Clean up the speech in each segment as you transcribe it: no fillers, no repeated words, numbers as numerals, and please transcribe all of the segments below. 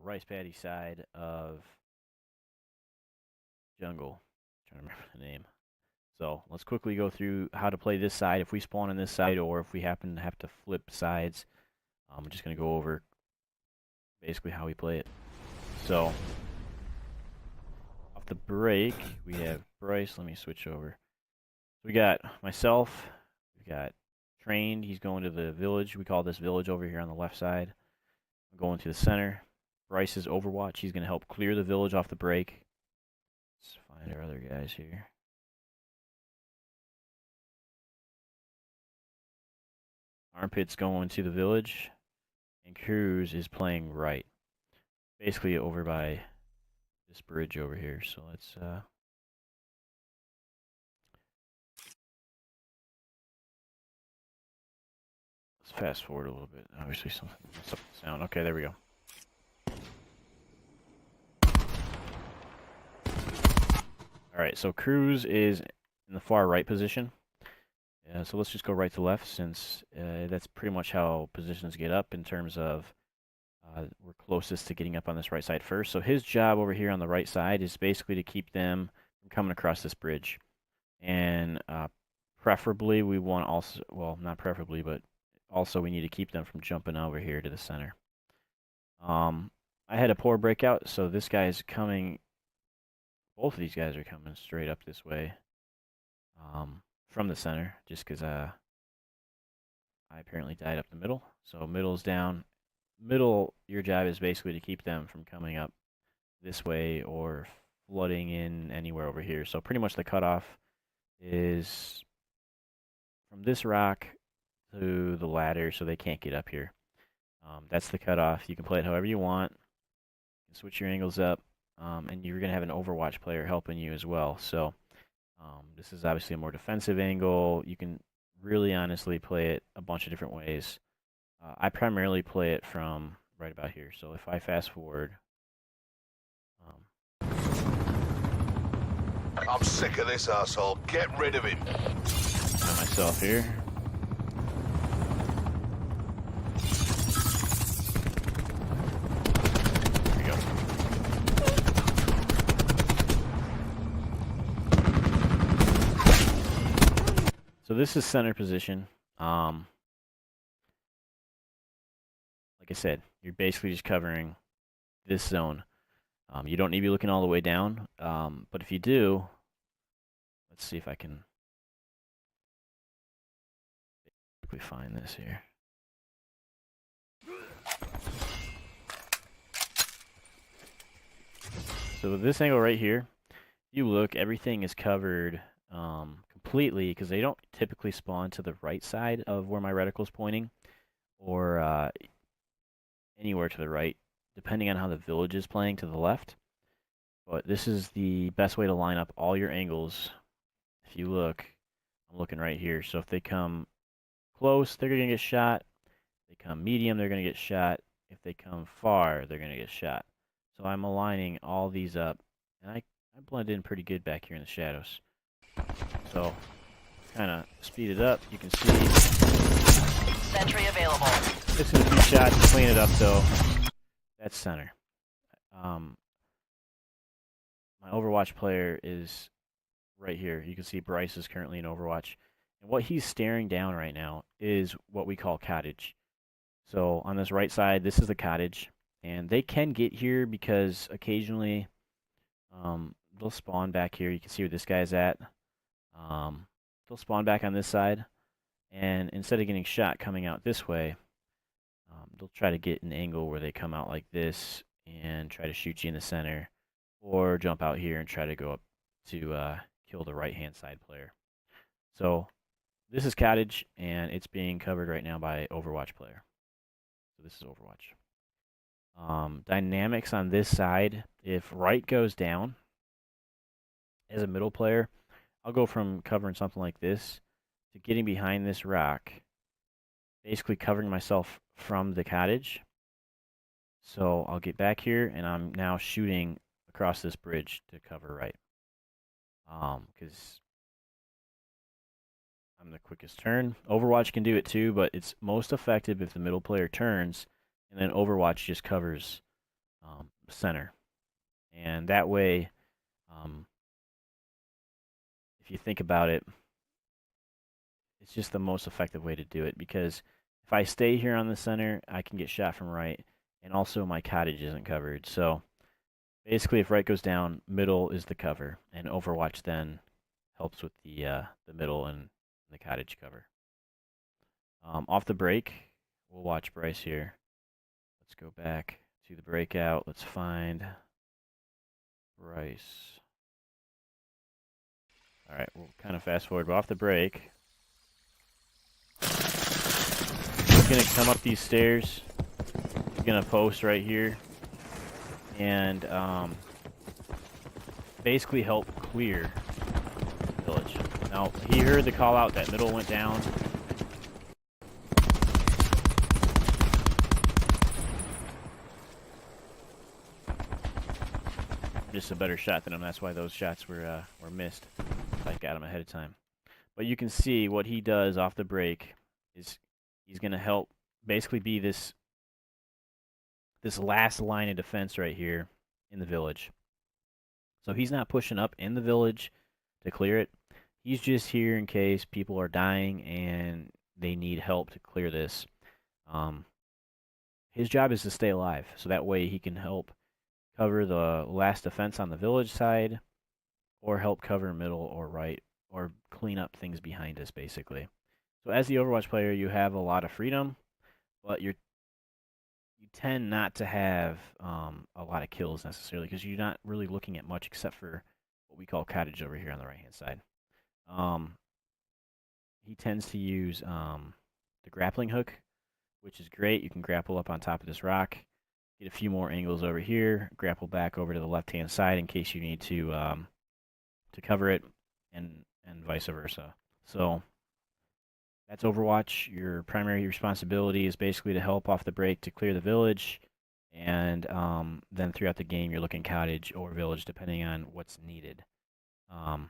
rice paddy side of jungle. I'm trying to remember the name. So let's quickly go through how to play this side if we spawn on this side or if we happen to have to flip sides. I'm just going to go over basically how we play it. So off the break, we have Bryce. Let me switch over. We got myself. We got Trained. He's going to the village. We call this village over here on the left side. I'm going to the center. Bryce is Overwatch. He's going to help clear the village off the break. Let's find our other guys here. Armpit's going to the village, and Cruz is playing right. Basically over by this bridge over here. So let's fast forward a little bit. Obviously something messed up with the sound. Okay, there we go. Alright, so Cruz is in the far right position. So let's just go right to left since that's pretty much how positions get up in terms of we're closest to getting up on this right side first. So his job over here on the right side is basically to keep them from coming across this bridge. And preferably we want also, well, not preferably, but also we need to keep them from jumping over here to the center. I had a poor breakout, so this guy is coming, both of these guys are coming straight up this way from the center, just because I apparently died up the middle. So middle's down. Middle, your job is basically to keep them from coming up this way or flooding in anywhere over here. So pretty much the cutoff is from this rock to the ladder so they can't get up here. That's the cutoff. You can play it however you want. You can switch your angles up, and you're going to have an Overwatch player helping you as well. So this is obviously a more defensive angle. You can really honestly play it a bunch of different ways. I primarily play it from right about here. So if I fast forward, I'm sick of this asshole. Get rid of him. Myself here. There we go. So this is center position. Like I said, you're basically just covering this zone. You don't need to be looking all the way down, but if you do, let's see if I can quickly find this here. So with this angle right here, if you look, everything is covered completely because they don't typically spawn to the right side of where my reticle is pointing, or anywhere to the right, depending on how the village is playing to the left. But this is the best way to line up all your angles. If you look, I'm looking right here. So if they come close, they're going to get shot. If they come medium, they're going to get shot. If they come far, they're going to get shot. So I'm aligning all these up, and I blend in pretty good back here in the shadows. So kind of speed it up. You can see. Sentry available. Missing a few shots to clean it up, though. That's center. My Overwatch player is right here. You can see Bryce is currently in Overwatch. And what he's staring down right now is what we call cottage. So on this right side, this is the cottage. And they can get here because occasionally they'll spawn back here. You can see where this guy's at. They'll spawn back on this side. And instead of getting shot coming out this way, they'll try to get an angle where they come out like this and try to shoot you in the center. Or jump out here and try to go up to kill the right-hand side player. So this is Cottage, and it's being covered right now by Overwatch player. So this is Overwatch. Dynamics on this side, if right goes down, as a middle player, I'll go from covering something like this to getting behind this rock, basically covering myself from the Cottage. So I'll get back here, and I'm now shooting across this bridge to cover right. Because I'm the quickest turn. Overwatch can do it too, but it's most effective if the middle player turns, and then Overwatch just covers center. And that way, if you think about it, it's just the most effective way to do it, because if I stay here on the center, I can get shot from right, and also my cottage isn't covered. So basically, if right goes down, middle is the cover, and Overwatch then helps with the middle and the cottage cover. Off the break, we'll watch Bryce here. Let's go back to the breakout. Let's find Bryce. All right, we'll kind of fast forward, but off the break, he's gonna come up these stairs. He's gonna post right here, and basically help clear the village. Now, he heard the call out that middle went down. Just a better shot than him. That's why those shots were missed. I got him ahead of time. But you can see what he does off the break is he's going to help basically be this last line of defense right here in the village. So he's not pushing up in the village to clear it. He's just here in case people are dying and they need help to clear this. His job is to stay alive, so that way he can help cover the last defense on the village side, or help cover middle or right, or clean up things behind us, basically. So as the Overwatch player, you have a lot of freedom, but you tend not to have a lot of kills necessarily, because you're not really looking at much except for what we call cottage over here on the right-hand side. He tends to use the grappling hook, which is great. You can grapple up on top of this rock, get a few more angles over here, grapple back over to the left-hand side in case you need to cover it, and vice versa. So that's Overwatch. Your primary responsibility is basically to help off the break to clear the village, and then throughout the game you're looking cottage or village depending on what's needed. So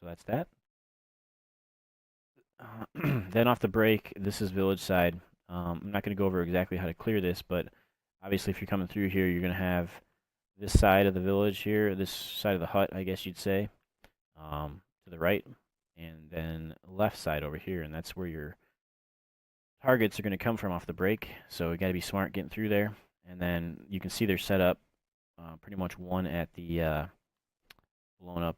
that's that. Then off the break, this is village side. I'm not going to go over exactly how to clear this, but obviously if you're coming through here, you're going to have this side of the village here, this side of the hut, I guess you'd say, to the right, and then left side over here, and that's where your targets are going to come from off the break. So you got to be smart getting through there. And then you can see they're set up pretty much one at the blown up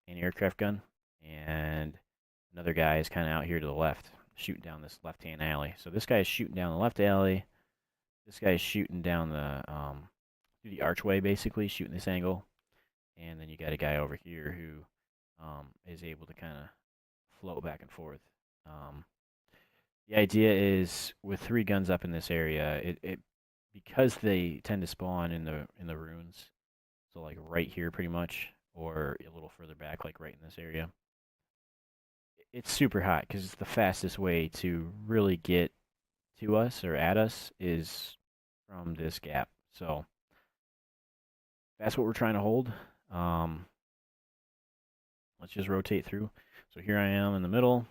anti-aircraft gun, and another guy is kind of out here to the left, shooting down this left-hand alley. So this guy is shooting down the left alley. This guy is shooting down the through the archway, basically shooting this angle. And then you got a guy over here who is able to kind of float back and forth. The idea is with 3 guns up in this area, it because they tend to spawn in the ruins, so like right here pretty much, or a little further back, like right in this area. It's super hot because it's the fastest way to really get to us or at us is from this gap. So that's what we're trying to hold. Let's just rotate through. So here I am in the middle.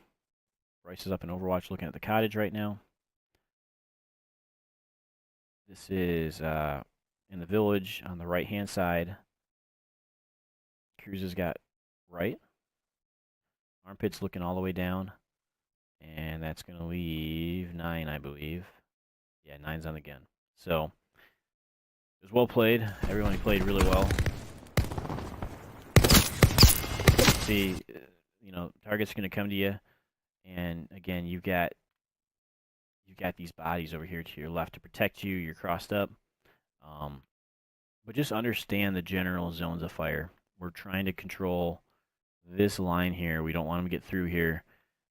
Bryce is up in Overwatch looking at the cottage right now. This is in the village on the right-hand side. Cruz has got right. Armpit's looking all the way down. And that's going to leave 9, I believe. Yeah, 9's on the gun. So, it was well played. Everyone played really well. See, you know, target's going to come to you. And again, you've got these bodies over here to your left to protect you. You're crossed up. But just understand the general zones of fire. We're trying to control this line here. We don't want them to get through here.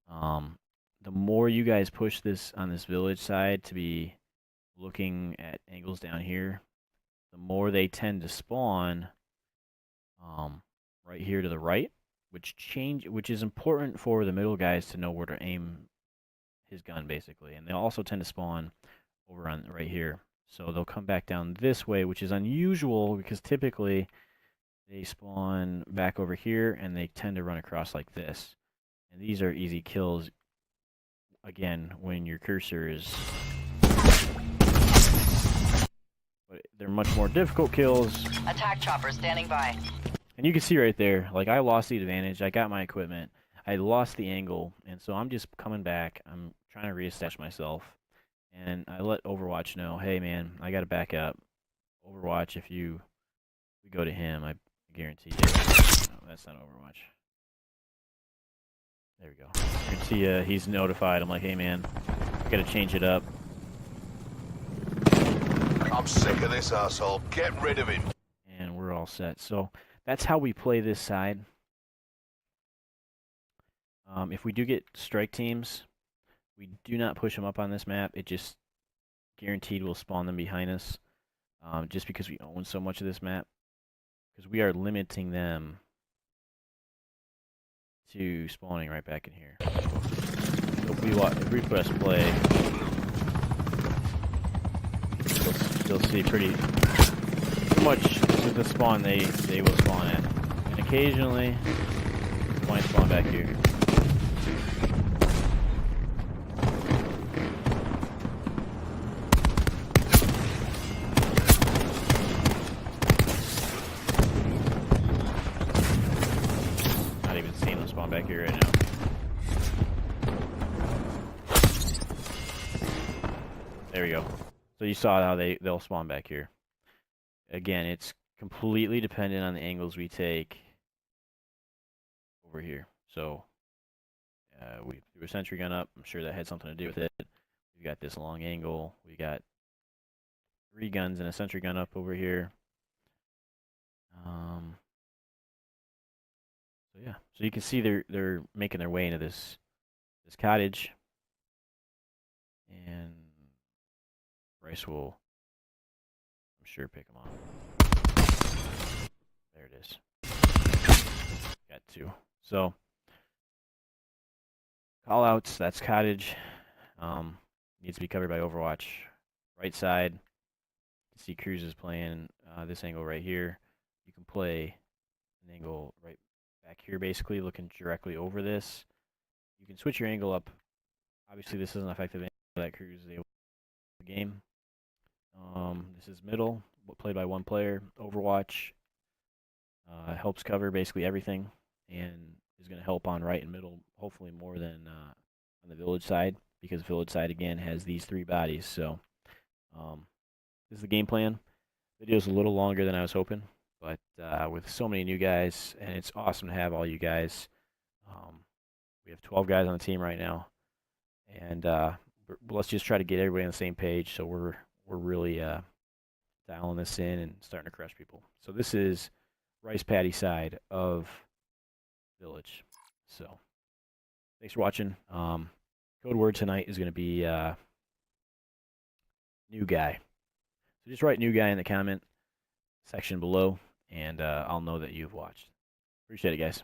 The more you guys push this on this village side to be looking at angles down here, the more they tend to spawn right here to the right, which is important for the middle guys to know where to aim his gun, basically. And they'll also tend to spawn over on right here. So they'll come back down this way, which is unusual because typically they spawn back over here and they tend to run across like this. And these are easy kills, again, when your cursor is... But they're much more difficult kills. Attack chopper standing by. And you can see right there, like I lost the advantage. I got my equipment. I lost the angle, and so I'm just coming back. I'm trying to reestablish myself, and I let Overwatch know, hey man, I got to back up. Overwatch, if we go to him, I guarantee you. No, that's not Overwatch. There we go. You can see he's notified. I'm like, hey man, I got to change it up. I'm sick of this asshole. Get rid of him. And we're all set. So that's how we play this side. If we do get strike teams, we do not push them up on this map. It just guaranteed will spawn them behind us, just because we own so much of this map. Because we are limiting them to spawning right back in here. So if we press play, you'll see pretty much with the spawn they will spawn at. And occasionally, they might spawn back here. Not even seeing them spawn back here right now. There we go. So you saw how they'll spawn back here. Again, it's completely dependent on the angles we take over here. So we threw a sentry gun up. I'm sure that had something to do with it. We got this long angle. We got 3 guns and a sentry gun up over here. So yeah, so you can see they're making their way into this cottage, and Bryce will, I'm sure, pick them off. There it is. Got 2. So callouts. That's cottage. Needs to be covered by Overwatch. Right side. You can see Cruz is playing this angle right here. You can play an angle right back here, basically looking directly over this. You can switch your angle up. Obviously, this is an effective angle that Cruz is able to play the game. This is middle, played by 1 player. Overwatch helps cover basically everything, and is going to help on right and middle, hopefully more than on the village side, because village side again has these 3 bodies. So this is the game plan. Video's a little longer than I was hoping, but with so many new guys, and it's awesome to have all you guys. We have 12 guys on the team right now, and let's just try to get everybody on the same page. So we're really dialing this in and starting to crush people. So this is Rice Paddy side of Village. So thanks for watching. Code word tonight is going to be new guy. So just write new guy in the comment section below, and I'll know that you've watched. Appreciate it, guys.